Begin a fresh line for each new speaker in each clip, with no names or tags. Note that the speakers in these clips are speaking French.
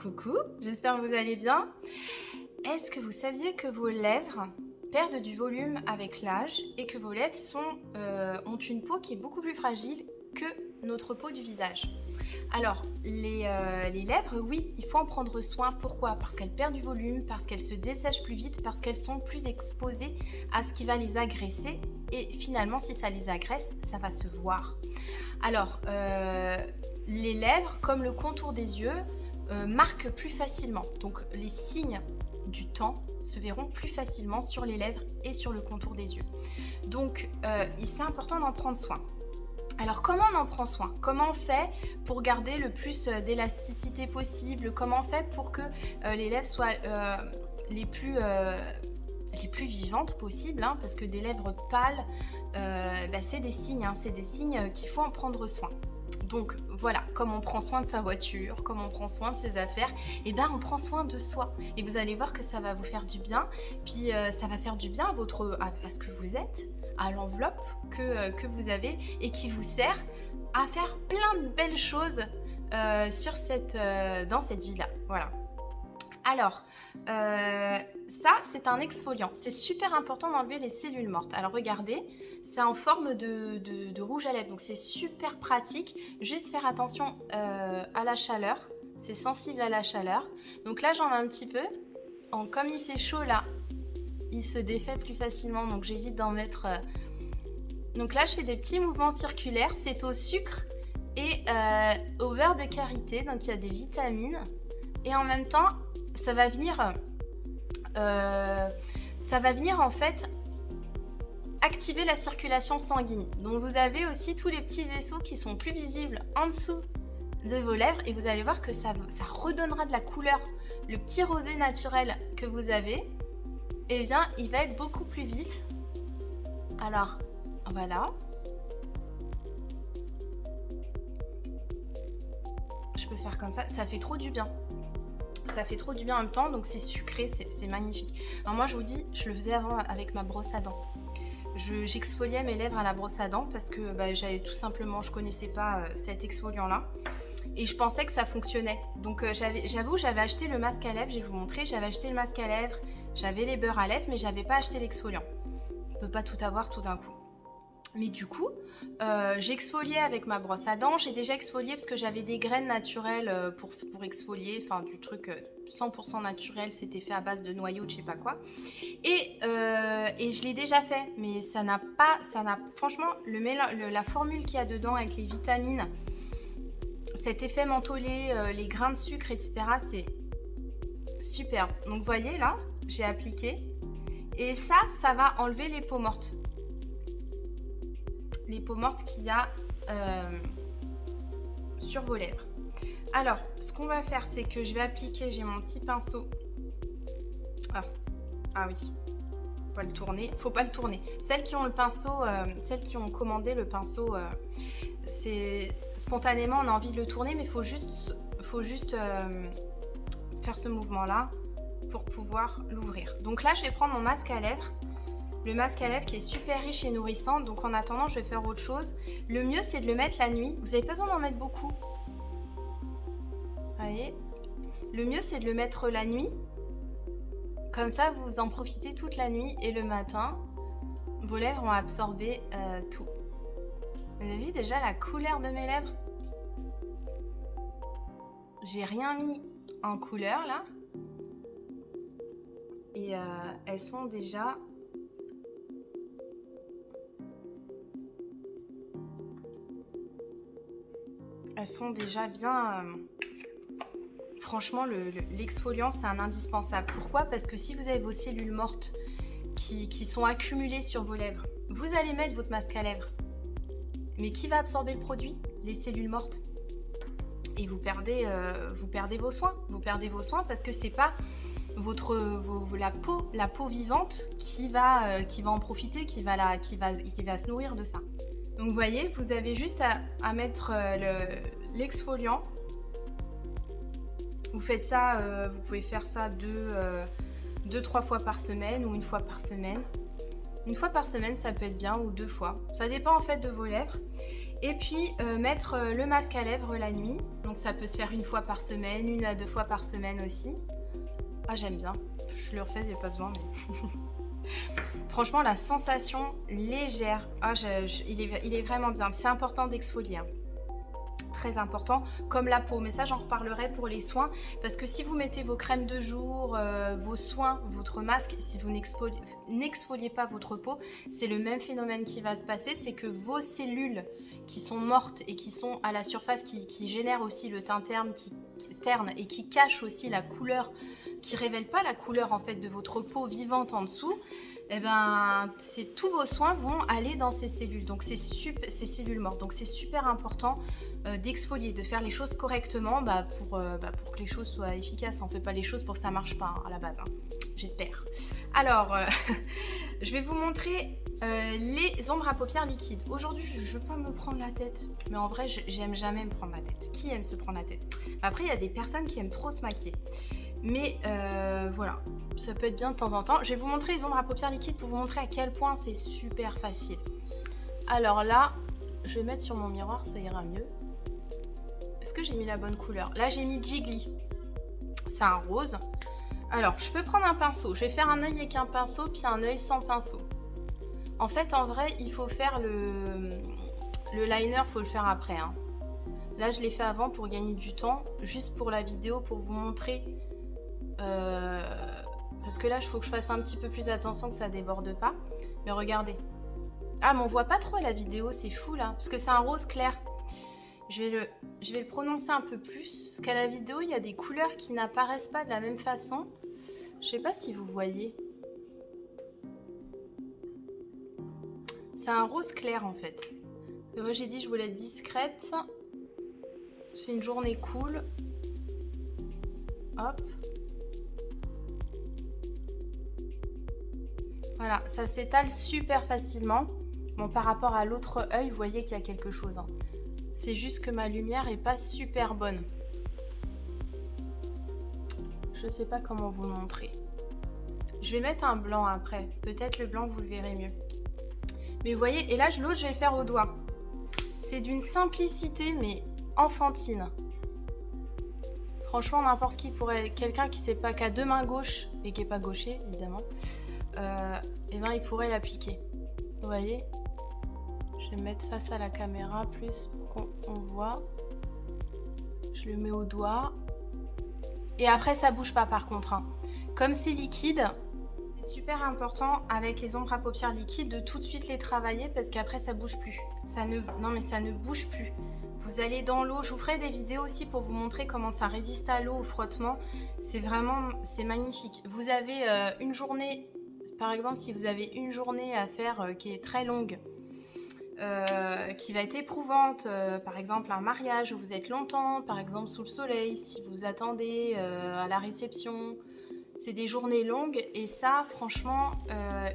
Coucou, j'espère que vous allez bien. Est-ce que vous saviez que vos lèvres perdent du volume avec l'âge et que vos lèvres ont une peau qui est beaucoup plus fragile que notre peau du visage? Alors, les lèvres, oui, il faut en prendre soin. Pourquoi? Parce qu'elles perdent du volume, parce qu'elles se dessèchent plus vite, parce qu'elles sont plus exposées à ce qui va les agresser. Et finalement, si ça les agresse, ça va se voir. Alors, les lèvres, comme le contour des yeux, marquent plus facilement. Donc, les signes du temps se verront plus facilement sur les lèvres et sur le contour des yeux. Donc, c'est important d'en prendre soin. Alors, comment on en prend soin? Comment on fait pour garder le plus d'élasticité possible? Comment on fait pour que les lèvres soient les plus vivantes possibles, hein, parce que des lèvres pâles, c'est des signes qu'il faut en prendre soin. Donc voilà, comme on prend soin de sa voiture, comme on prend soin de ses affaires, on prend soin de soi. Et vous allez voir que ça va vous faire du bien, puis ça va faire du bien à ce que vous êtes, à l'enveloppe que vous avez et qui vous sert à faire plein de belles choses dans cette vie-là. Voilà. Alors, ça, c'est un exfoliant. C'est super important d'enlever les cellules mortes. Alors, regardez, c'est en forme de rouge à lèvres. Donc, c'est super pratique. Juste faire attention à la chaleur. C'est sensible à la chaleur. Donc là, j'en mets un petit peu. Comme il fait chaud, là, il se défait plus facilement. Donc, j'évite d'en mettre... Donc là, je fais des petits mouvements circulaires. C'est au sucre et au beurre de karité. Donc, il y a des vitamines. Et en même temps... ça va venir en fait activer la circulation sanguine. Donc vous avez aussi tous les petits vaisseaux qui sont plus visibles en dessous de vos lèvres et vous allez voir que ça redonnera de la couleur. Le petit rosé naturel que vous avez, il va être beaucoup plus vif. Alors voilà. Je peux faire comme ça, ça fait trop du bien. Ça fait trop du bien en même temps, donc c'est sucré, c'est magnifique. Alors moi je vous dis, je le faisais avant avec ma brosse à dents. J'exfoliais mes lèvres à la brosse à dents parce que je connaissais pas cet exfoliant là et je pensais que ça fonctionnait. Donc j'avais acheté le masque à lèvres, je vais vous montrer, j'avais acheté le masque à lèvres, j'avais les beurres à lèvres, mais j'avais pas acheté l'exfoliant. On peut pas tout avoir tout d'un coup. Mais du coup, j'exfoliais avec ma brosse à dents. J'ai déjà exfolié parce que j'avais des graines naturelles pour exfolier. Enfin, du truc 100% naturel. C'était fait à base de noyaux de je sais pas quoi. Et je l'ai déjà fait. Mais franchement, la formule qu'il y a dedans avec les vitamines, cet effet mentholé, les grains de sucre, etc. C'est super. Donc, vous voyez là, j'ai appliqué. Et ça va enlever les peaux mortes. Les peaux mortes qu'il y a sur vos lèvres. Alors, ce qu'on va faire, c'est que je vais appliquer, j'ai mon petit pinceau. Ah oui, faut pas le tourner. Celles qui ont le pinceau, celles qui ont commandé le pinceau, c'est spontanément on a envie de le tourner, mais faut juste faire ce mouvement-là pour pouvoir l'ouvrir. Donc là, je vais prendre mon masque à lèvres. Le masque à lèvres qui est super riche et nourrissant. Donc en attendant, je vais faire autre chose. Le mieux, c'est de le mettre la nuit. Vous n'avez pas besoin d'en mettre beaucoup. Vous voyez? Le mieux, c'est de le mettre la nuit. Comme ça, vous en profitez toute la nuit. Et le matin, vos lèvres vont absorber tout. Vous avez vu déjà la couleur de mes lèvres? J'ai rien mis en couleur là. Et elles sont déjà... elles sont déjà bien... Franchement, l'exfoliant, c'est un indispensable. Pourquoi? Parce que si vous avez vos cellules mortes qui sont accumulées sur vos lèvres, vous allez mettre votre masque à lèvres. Mais qui va absorber le produit? Les cellules mortes. Et vous perdez vos soins. Vous perdez vos soins parce que c'est pas la peau vivante qui va en profiter, qui va se nourrir de ça. Donc vous voyez, vous avez juste à mettre l'exfoliant. Vous faites ça, vous pouvez faire ça 2-3 fois par semaine ou une fois par semaine. Une fois par semaine, ça peut être bien, ou 2 fois. Ça dépend en fait de vos lèvres. Et puis mettre le masque à lèvres la nuit. Donc ça peut se faire 1 fois par semaine, 1 à 2 fois par semaine aussi. Ah, j'aime bien. Je le refais, j'ai pas besoin, mais... Franchement, la sensation légère, il est vraiment bien. C'est important d'exfolier. Hein. Très important, comme la peau. Mais ça, j'en reparlerai pour les soins. Parce que si vous mettez vos crèmes de jour, vos soins, votre masque, si vous n'exfoliez pas votre peau, c'est le même phénomène qui va se passer. C'est que vos cellules qui sont mortes et qui sont à la surface, qui génèrent aussi le teint terne et qui cachent aussi la couleur, qui ne révèlent pas la couleur en fait de votre peau vivante en dessous, eh ben, tous vos soins vont aller dans ces cellules, donc ces cellules mortes. Donc c'est super important d'exfolier, de faire les choses correctement pour que les choses soient efficaces. On ne fait pas les choses pour que ça ne marche pas à la base, hein. J'espère. Alors, je vais vous montrer les ombres à paupières liquides. Aujourd'hui, je ne veux pas me prendre la tête, mais en vrai, j'aime jamais me prendre la tête. Qui aime se prendre la tête? Après, il y a des personnes qui aiment trop se maquiller. Mais voilà, ça peut être bien de temps en temps. Je vais vous montrer les ombres à paupières liquides pour vous montrer à quel point c'est super facile. Alors là, je vais mettre sur mon miroir, ça ira mieux. Est-ce que j'ai mis la bonne couleur? Là, j'ai mis Jiggly. C'est un rose. Alors, je peux prendre un pinceau. Je vais faire un œil avec un pinceau, puis un œil sans pinceau. En fait, en vrai, il faut faire le liner, il faut le faire après. Hein. Là, je l'ai fait avant pour gagner du temps, juste pour la vidéo, pour vous montrer... parce que là, il faut que je fasse un petit peu plus attention que ça déborde pas. Mais regardez. Ah, mais on voit pas trop la vidéo, c'est fou là, parce que c'est un rose clair. Je vais le prononcer un peu plus, parce qu'à la vidéo, il y a des couleurs qui n'apparaissent pas de la même façon. Je sais pas si vous voyez. C'est un rose clair en fait. Et moi, j'ai dit je voulais être discrète. C'est une journée cool. Hop. Voilà, ça s'étale super facilement. Bon, par rapport à l'autre œil, vous voyez qu'il y a quelque chose. Hein. C'est juste que ma lumière est pas super bonne. Je sais pas comment vous le montrer. Je vais mettre un blanc après. Peut-être le blanc, vous le verrez mieux. Mais vous voyez, et là, l'autre, je vais le faire au doigt. C'est d'une simplicité, mais enfantine. Franchement, n'importe qui pourrait... Quelqu'un qui sait pas qu'à 2 mains gauches, et qui n'est pas gaucher, évidemment, et ben il pourrait l'appliquer. Vous voyez? Je vais me mettre face à la caméra plus pour qu'on voit. Je le mets au doigt. Et après ça bouge pas par contre. Hein. Comme c'est liquide, c'est super important avec les ombres à paupières liquides de tout de suite les travailler parce qu'après ça bouge plus. Non mais ça ne bouge plus. Vous allez dans l'eau. Je vous ferai des vidéos aussi pour vous montrer comment ça résiste à l'eau, au frottement. C'est magnifique. Vous avez une journée... Par exemple, si vous avez une journée à faire qui est très longue, qui va être éprouvante, par exemple un mariage où vous êtes longtemps, par exemple sous le soleil, si vous attendez à la réception, c'est des journées longues et ça, franchement,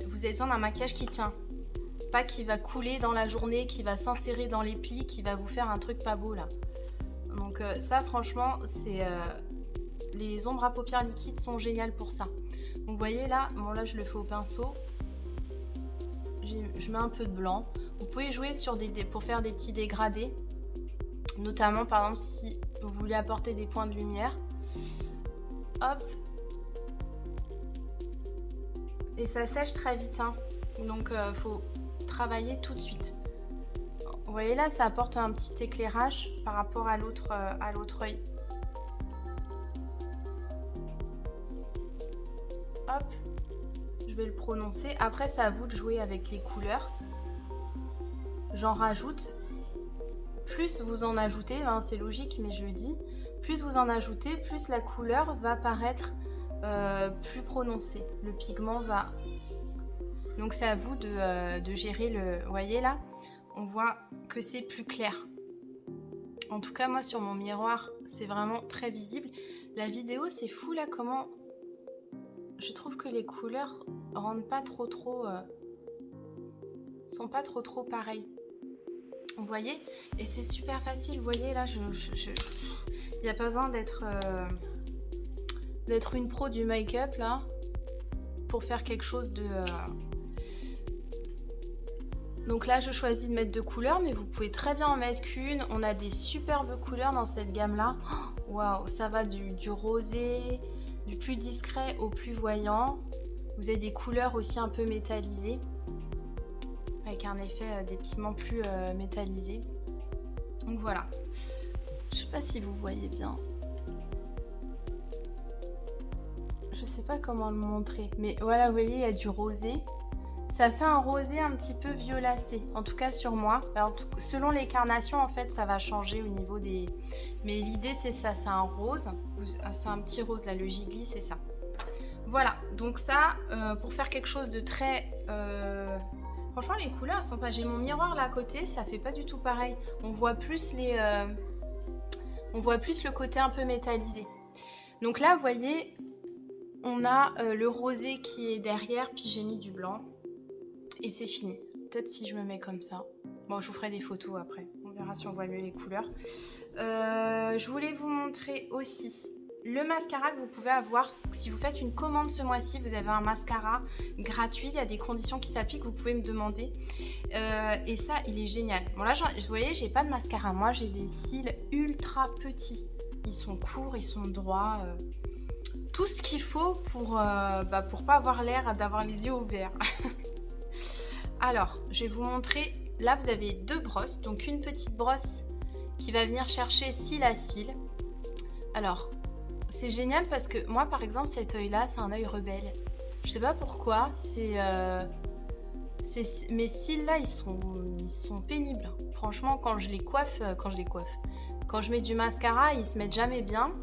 vous avez besoin d'un maquillage qui tient. Pas qui va couler dans la journée, qui va s'insérer dans les plis, qui va vous faire un truc pas beau là. Donc ça, franchement, c'est... les ombres à paupières liquides sont géniales pour ça. Donc vous voyez là, bon là je le fais au pinceau. Je mets un peu de blanc. Vous pouvez jouer sur pour faire des petits dégradés. Notamment par exemple si vous voulez apporter des points de lumière. Hop. Et ça sèche très vite. Hein. Donc faut travailler tout de suite. Vous voyez là, ça apporte un petit éclairage par rapport à l'autre œil. Hop, je vais le prononcer. Après, c'est à vous de jouer avec les couleurs. J'en rajoute. Plus vous en ajoutez, hein, c'est logique, mais je le dis. Plus vous en ajoutez, plus la couleur va paraître plus prononcée. Le pigment va... Donc, c'est à vous de gérer le... Vous voyez là, on voit que c'est plus clair. En tout cas, moi, sur mon miroir, c'est vraiment très visible. La vidéo, c'est fou là, comment... Je trouve que les couleurs rendent pas trop sont pas trop pareilles. Vous voyez? Et c'est super facile. Vous voyez là, il n'y a pas besoin d'être une pro du make-up là pour faire quelque chose de Donc là, je choisis de mettre 2 couleurs, mais vous pouvez très bien en mettre qu'une. On a des superbes couleurs dans cette gamme-là. Waouh, ça va du rosé, du plus discret au plus voyant. Vous avez des couleurs aussi un peu métallisées, avec un effet des pigments plus métallisés. Donc voilà. Je sais pas si vous voyez bien. Je sais pas comment le montrer, mais voilà, vous voyez, il y a du rosé. Ça fait un rosé un petit peu violacé, en tout cas sur moi. Alors, selon les carnations, en fait, ça va changer au niveau des... Mais l'idée, c'est ça, c'est un rose. C'est un petit rose, là, le gigli, c'est ça. Voilà, donc ça, pour faire quelque chose de très... Franchement, les couleurs, elles sont pas... J'ai mon miroir là à côté, ça fait pas du tout pareil. On voit plus les... On voit plus le côté un peu métallisé. Donc là, vous voyez, on a le rosé qui est derrière, puis j'ai mis du blanc. Et c'est fini. Peut-être si je me mets comme ça. Bon, je vous ferai des photos après. On verra si on voit mieux les couleurs. Je voulais vous montrer aussi le mascara que vous pouvez avoir. Si vous faites une commande ce mois-ci, vous avez un mascara gratuit. Il y a des conditions qui s'appliquent, vous pouvez me demander. Et ça, il est génial. Bon là, vous voyez, j'ai pas de mascara. Moi, j'ai des cils ultra petits. Ils sont courts, ils sont droits. Tout ce qu'il faut pour pas avoir l'air d'avoir les yeux ouverts. Alors, je vais vous montrer. Là, vous avez 2 brosses. Donc, une petite brosse qui va venir chercher cils à cils. Alors, c'est génial parce que moi, par exemple, cet œil-là, c'est un œil rebelle. Je sais pas pourquoi. Mes cils-là, ils sont pénibles. Franchement, quand je mets du mascara, ils se mettent jamais bien.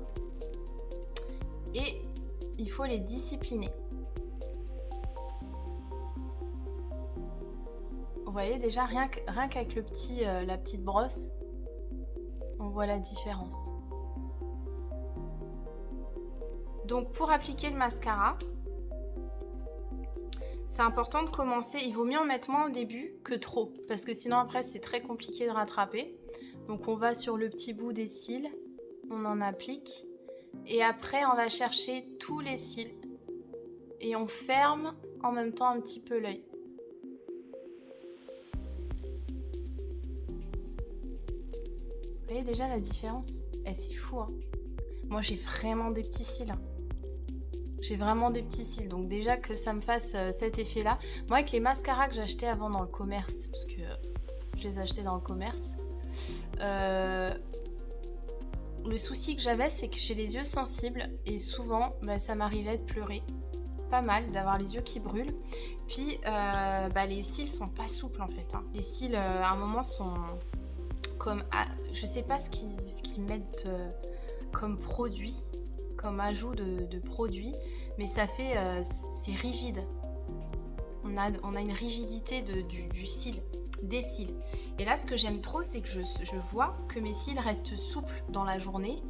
Et il faut les discipliner. Vous voyez déjà, rien qu'avec la petite brosse, on voit la différence. Donc pour appliquer le mascara, c'est important de commencer. Il vaut mieux en mettre moins au début que trop, parce que sinon après c'est très compliqué de rattraper. Donc on va sur le petit bout des cils, on en applique, et après on va chercher tous les cils. Et on ferme en même temps un petit peu l'œil. Vous voyez déjà la différence? C'est fou, hein. Moi, j'ai vraiment des petits cils. Hein. J'ai vraiment des petits cils. Donc déjà que ça me fasse cet effet-là. Moi, avec les mascaras que j'achetais avant dans le commerce, parce que je les achetais dans le commerce, le souci que j'avais, c'est que j'ai les yeux sensibles. Et souvent, ça m'arrivait de pleurer. Pas mal, d'avoir les yeux qui brûlent. Puis, les cils sont pas souples, en fait. Hein. Les cils, à un moment, sont... je sais pas ce qu'ils mettent comme produit, comme ajout de produit, mais ça fait c'est rigide. On a une rigidité du cil, des cils. Et là, ce que j'aime trop, c'est que je vois que mes cils restent souples dans la journée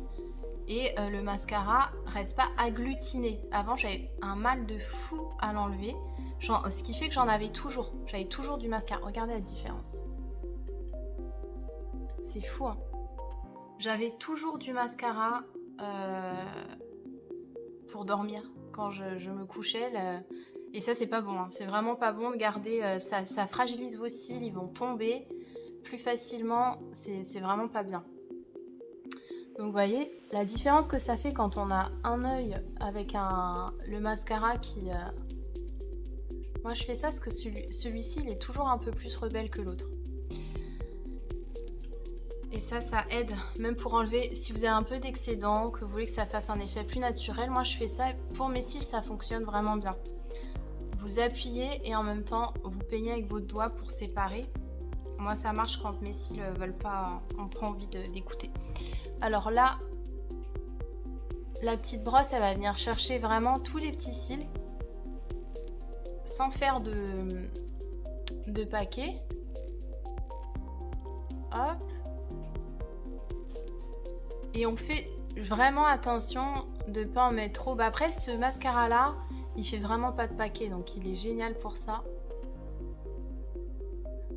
et le mascara reste pas agglutiné. Avant, j'avais un mal de fou à l'enlever, ce qui fait que j'en avais toujours. J'avais toujours du mascara. Regardez la différence. C'est fou, hein. J'avais toujours du mascara pour dormir quand je me couchais. Et ça, c'est pas bon. Hein. C'est vraiment pas bon de garder. Ça fragilise vos cils, ils vont tomber plus facilement. C'est vraiment pas bien. Donc, vous voyez, la différence que ça fait quand on a un œil avec le mascara qui... Moi, je fais ça parce que celui-ci, il est toujours un peu plus rebelle que l'autre. Et ça aide, même pour enlever, si vous avez un peu d'excédent, que vous voulez que ça fasse un effet plus naturel, moi je fais ça, pour mes cils ça fonctionne vraiment bien. Vous appuyez et en même temps vous peignez avec votre doigt pour séparer. Moi ça marche quand mes cils veulent pas, on prend envie d'écouter. Alors là, la petite brosse elle va venir chercher vraiment tous les petits cils, sans faire de paquet. Hop. Et on fait vraiment attention de ne pas en mettre trop. Après, ce mascara-là, il fait vraiment pas de paquet, donc il est génial pour ça.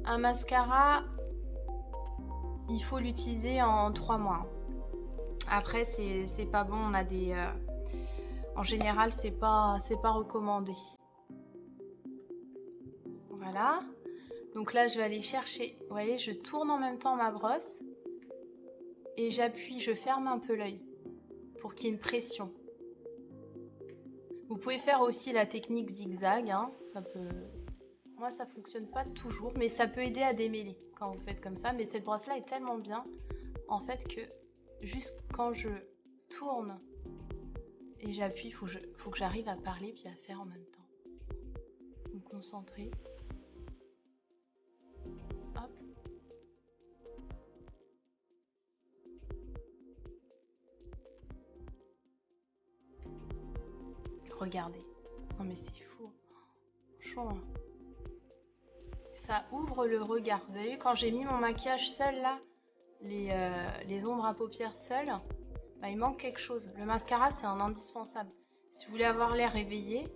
Un mascara, il faut l'utiliser en 3 mois. Après, c'est pas bon. On a des... en général, c'est pas recommandé. Voilà. Donc là, je vais aller chercher. Vous voyez, je tourne en même temps ma brosse. Et j'appuie, je ferme un peu l'œil. Pour qu'il y ait une pression. Vous pouvez faire aussi la technique zigzag. Hein. Ça peut... Moi, ça fonctionne pas toujours. Mais ça peut aider à démêler quand vous faites comme ça. Mais cette brosse-là est tellement bien. En fait que juste quand je tourne et j'appuie, faut que j'arrive à parler puis à faire en même temps. Me concentrer. Hop. Regardez. Non mais c'est fou. Franchement. Ça ouvre le regard. Vous avez vu quand j'ai mis mon maquillage seul là, les ombres à paupières seules, bah, il manque quelque chose. Le mascara c'est un indispensable. Si vous voulez avoir l'air éveillé,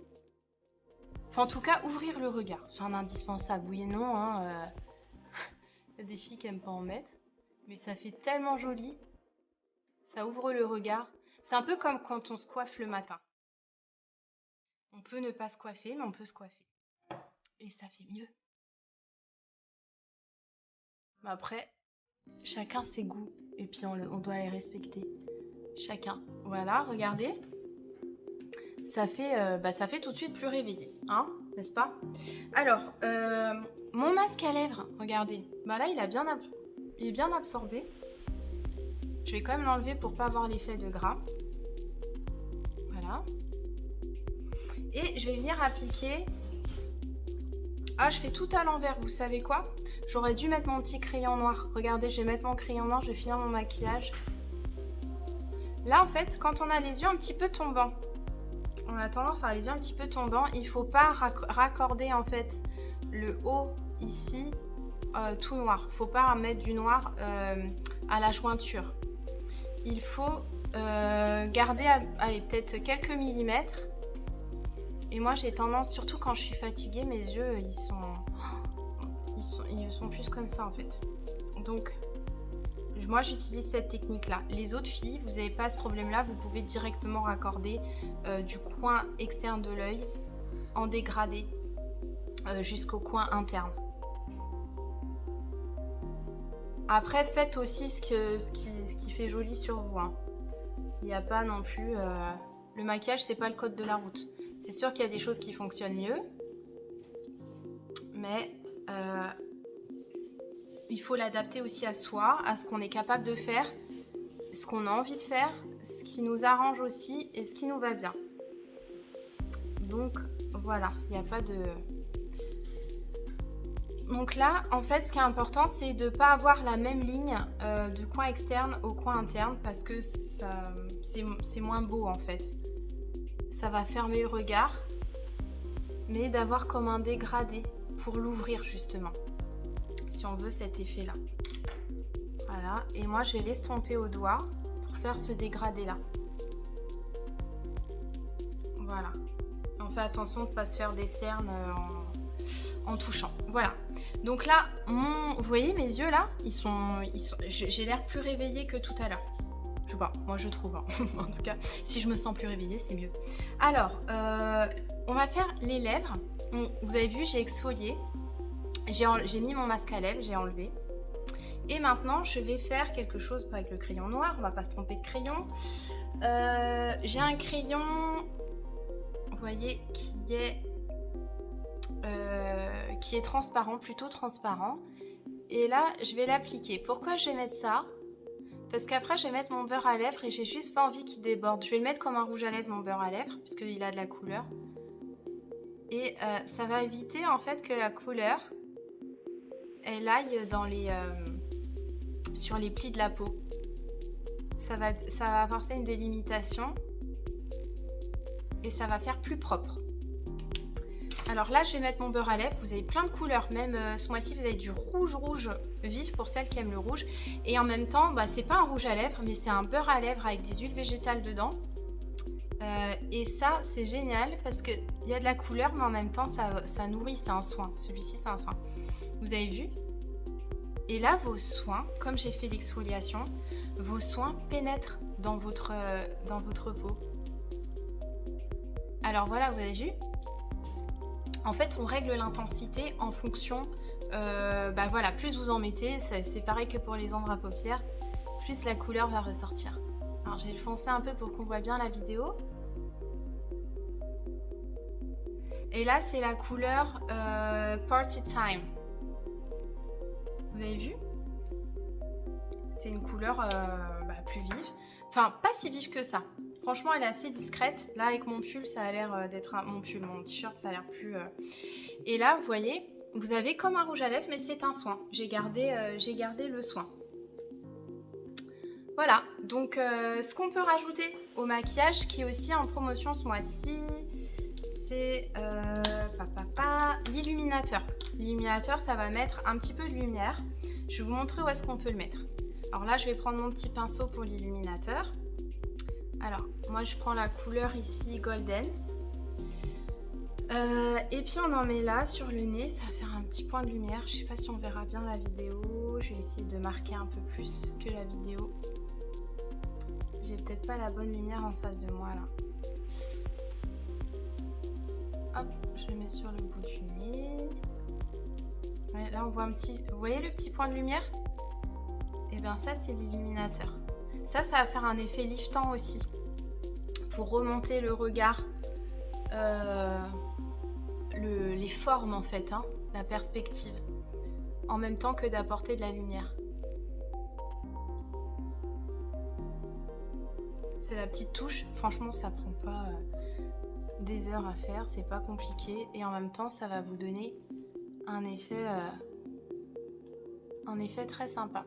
enfin en tout cas ouvrir le regard, c'est un indispensable. Oui et non, hein, il y a des filles qui aiment pas en mettre, mais ça fait tellement joli. Ça ouvre le regard. C'est un peu comme quand on se coiffe le matin. On peut ne pas se coiffer, mais on peut se coiffer. Et ça fait mieux. Mais après, chacun ses goûts. Et puis on doit les respecter. Chacun. Voilà, regardez. Ça fait tout de suite plus réveillé. Hein, n'est-ce pas? Alors, mon masque à lèvres, regardez. Bah là, il est bien absorbé. Je vais quand même l'enlever pour pas avoir l'effet de gras. Voilà. Et je vais venir appliquer... Ah, je fais tout à l'envers, vous savez quoi? J'aurais dû mettre mon petit crayon noir. Regardez, je vais mettre mon crayon noir, je vais finir mon maquillage. Là, en fait, quand on a les yeux un petit peu tombants, on a tendance à avoir les yeux un petit peu tombants, il ne faut pas raccorder, en fait, le haut, ici, tout noir. Il ne faut pas mettre du noir à la jointure. Il faut garder, allez, peut-être quelques millimètres. Et moi, j'ai tendance, surtout quand je suis fatiguée, mes yeux, ils sont plus comme ça, en fait. Donc, moi, j'utilise cette technique-là. Les autres filles, vous n'avez pas ce problème-là. Vous pouvez directement raccorder du coin externe de l'œil en dégradé jusqu'au coin interne. Après, faites aussi ce qui fait joli sur vous. Hein. Il n'y a pas non plus... Le maquillage, c'est pas le code de la route. C'est sûr qu'il y a des choses qui fonctionnent mieux, mais il faut l'adapter aussi à soi, à ce qu'on est capable de faire, ce qu'on a envie de faire, ce qui nous arrange aussi et ce qui nous va bien. Donc voilà, il n'y a pas de... Donc là, en fait, ce qui est important, c'est de ne pas avoir la même ligne de coin externe au coin interne parce que c'est moins beau en fait. Ça va fermer le regard, mais d'avoir comme un dégradé pour l'ouvrir justement, si on veut cet effet-là. Voilà, et moi je vais l'estomper au doigt pour faire ce dégradé-là. Voilà. On fait attention de ne pas se faire des cernes en touchant. Voilà. Donc là, vous voyez mes yeux là, j'ai l'air plus réveillée que tout à l'heure. Je sais pas, moi je trouve. Hein. En tout cas, si je me sens plus réveillée, c'est mieux. Alors, on va faire les lèvres. Vous avez vu, j'ai exfolié. J'ai mis mon masque à lèvres, j'ai enlevé. Et maintenant, je vais faire quelque chose avec le crayon noir. On va pas se tromper de crayon. J'ai un crayon, vous voyez, qui est transparent, plutôt transparent. Et là, je vais l'appliquer. Pourquoi je vais mettre ça? Parce qu'après, je vais mettre mon beurre à lèvres et j'ai juste pas envie qu'il déborde. Je vais le mettre comme un rouge à lèvres, mon beurre à lèvres, puisqu'il a de la couleur. Et ça va éviter en fait que la couleur, elle aille sur les plis de la peau. Ça va apporter une délimitation et ça va faire plus propre. Alors là, je vais mettre mon beurre à lèvres. Vous avez plein de couleurs. Même ce mois-ci, vous avez du rouge vif pour celles qui aiment le rouge. Et en même temps, c'est pas un rouge à lèvres, mais c'est un beurre à lèvres avec des huiles végétales dedans. Et ça, c'est génial parce qu'il y a de la couleur, mais en même temps, ça nourrit. C'est un soin. Celui-ci, c'est un soin. Vous avez vu? Et là, vos soins, comme j'ai fait l'exfoliation, vos soins pénètrent dans votre peau. Alors voilà, vous avez vu? En fait, on règle l'intensité en fonction voilà, plus vous en mettez, c'est pareil que pour les ombres à paupières, plus la couleur va ressortir. Alors je vais le foncer un peu pour qu'on voit bien la vidéo. Et là c'est la couleur Party Time. Vous avez vu? C'est une couleur plus vive. Enfin, pas si vive que ça. Franchement, elle est assez discrète. Là, avec mon pull, ça a l'air d'être mon t-shirt, ça a l'air plus... Et là, vous voyez, vous avez comme un rouge à lèvres, mais c'est un soin. J'ai gardé le soin. Voilà. Donc, ce qu'on peut rajouter au maquillage, qui est aussi en promotion ce mois-ci, c'est l'illuminateur. L'illuminateur, ça va mettre un petit peu de lumière. Je vais vous montrer où est-ce qu'on peut le mettre. Alors là, je vais prendre mon petit pinceau pour l'illuminateur. Alors, moi, je prends la couleur ici, Golden. Et puis, on en met là, sur le nez. Ça va faire un petit point de lumière. Je ne sais pas si on verra bien la vidéo. Je vais essayer de marquer un peu plus que la vidéo. J'ai peut-être pas la bonne lumière en face de moi, là. Hop, je le mets sur le bout du nez. Ouais, là, on voit un petit... Vous voyez le petit point de lumière? Et bien ça, c'est l'illuminateur. Ça va faire un effet liftant aussi. Pour remonter le regard, les formes en fait, hein, la perspective. En même temps que d'apporter de la lumière. C'est la petite touche. Franchement, ça prend pas des heures à faire. C'est pas compliqué. Et en même temps, ça va vous donner un effet très sympa.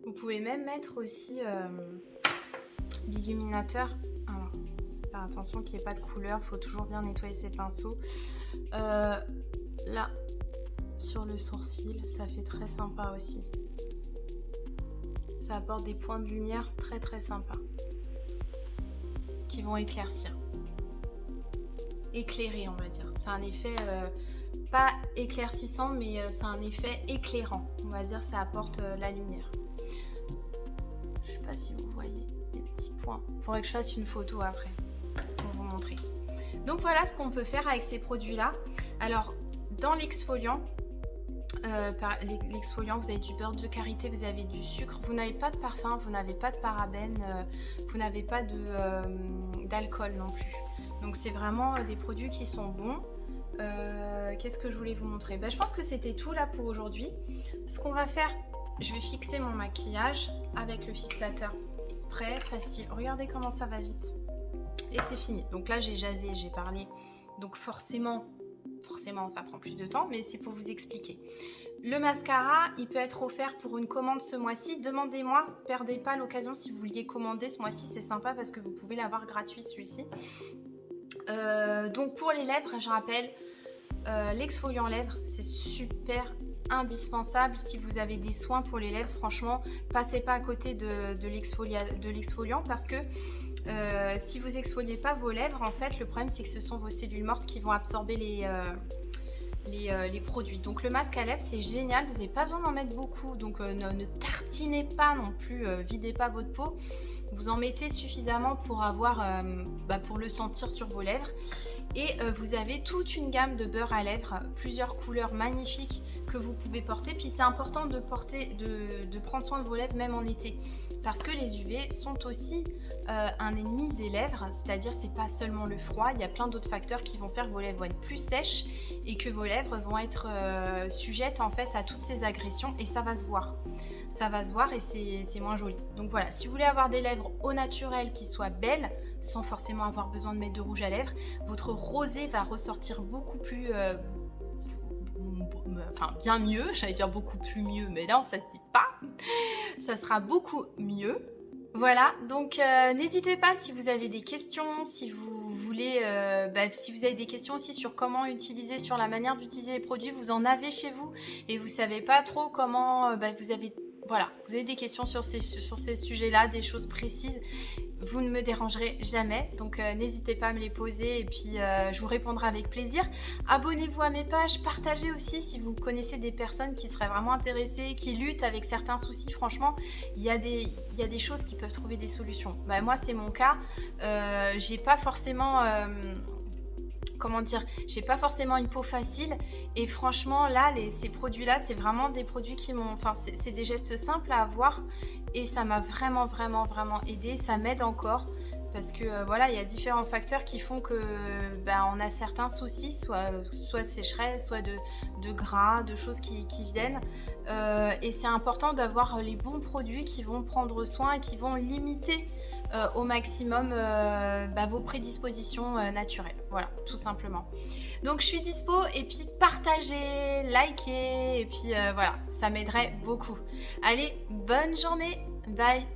Vous pouvez même mettre aussi l'illuminateur. Alors, faire attention qu'il n'y ait pas de couleur, il faut toujours bien nettoyer ses pinceaux. Là, sur le sourcil, ça fait très sympa aussi. Ça apporte des points de lumière très très sympas qui vont éclaircir. Éclairer, on va dire. C'est un effet pas éclaircissant, mais c'est un effet éclairant. On va dire ça apporte la lumière. Je sais pas si vous voyez les petits points. Il faudrait que je fasse une photo après pour vous montrer. Donc voilà ce qu'on peut faire avec ces produits-là. Alors, dans l'exfoliant, vous avez du beurre de karité, vous avez du sucre, vous n'avez pas de parfum, vous n'avez pas de parabènes, vous n'avez pas d'alcool non plus. Donc c'est vraiment des produits qui sont bons. Qu'est-ce que je voulais vous montrer? Je pense que c'était tout là pour aujourd'hui. Ce qu'on va faire, je vais fixer mon maquillage avec le fixateur spray, facile. Regardez comment ça va vite. Et c'est fini. Donc là j'ai jasé, j'ai parlé. Donc forcément ça prend plus de temps, mais c'est pour vous expliquer. Le mascara, il peut être offert pour une commande ce mois-ci. Demandez-moi, perdez pas l'occasion si vous vouliez commander ce mois-ci, c'est sympa parce que vous pouvez l'avoir gratuit celui-ci. Donc pour les lèvres, je rappelle, l'exfoliant lèvres, c'est super indispensable. Si vous avez des soins pour les lèvres, franchement, passez pas à côté de l'exfoliant parce que si vous exfoliez pas vos lèvres, en fait, le problème c'est que ce sont vos cellules mortes qui vont absorber les produits. Donc le masque à lèvres, c'est génial, vous n'avez pas besoin d'en mettre beaucoup, donc ne tartinez pas non plus, videz pas votre peau. Vous en mettez suffisamment pour avoir, pour le sentir sur vos lèvres. Et vous avez toute une gamme de beurre à lèvres, plusieurs couleurs magnifiques que vous pouvez porter. Puis c'est important de prendre soin de vos lèvres même en été. Parce que les UV sont aussi un ennemi des lèvres, c'est-à-dire c'est pas seulement le froid, il y a plein d'autres facteurs qui vont faire que vos lèvres vont être plus sèches et que vos lèvres vont être sujettes en fait à toutes ces agressions et ça va se voir. Ça va se voir et c'est moins joli. Donc voilà, si vous voulez avoir des lèvres au naturel qui soient belles, sans forcément avoir besoin de mettre de rouge à lèvres, votre rosé va ressortir beaucoup plus... bien mieux, j'allais dire beaucoup plus mieux, mais non, ça se dit pas. Ça sera beaucoup mieux. Voilà, donc n'hésitez pas si vous avez des questions, si vous voulez, si vous avez des questions aussi sur comment utiliser, sur la manière d'utiliser les produits, vous en avez chez vous et vous savez pas trop comment, vous avez des questions sur ces sujets-là, des choses précises. vous ne me dérangerez jamais, donc n'hésitez pas à me les poser et puis je vous répondrai avec plaisir. Abonnez-vous à mes pages, partagez aussi si vous connaissez des personnes qui seraient vraiment intéressées, qui luttent avec certains soucis. Franchement, il y a des choses qui peuvent trouver des solutions. Bah, moi, c'est mon cas. J'ai pas forcément... j'ai pas forcément une peau facile et franchement là ces produits là c'est vraiment des produits qui m'ont, enfin c'est des gestes simples à avoir et ça m'a vraiment aidé, ça m'aide encore parce que voilà, il y a différents facteurs qui font que on a certains soucis, soit de sécheresse, soit de gras, de choses qui viennent et c'est important d'avoir les bons produits qui vont prendre soin et qui vont limiter au maximum vos prédispositions naturelles. Voilà, tout simplement. Donc je suis dispo et puis partagez, likez et puis voilà, ça m'aiderait beaucoup. Allez, bonne journée, bye.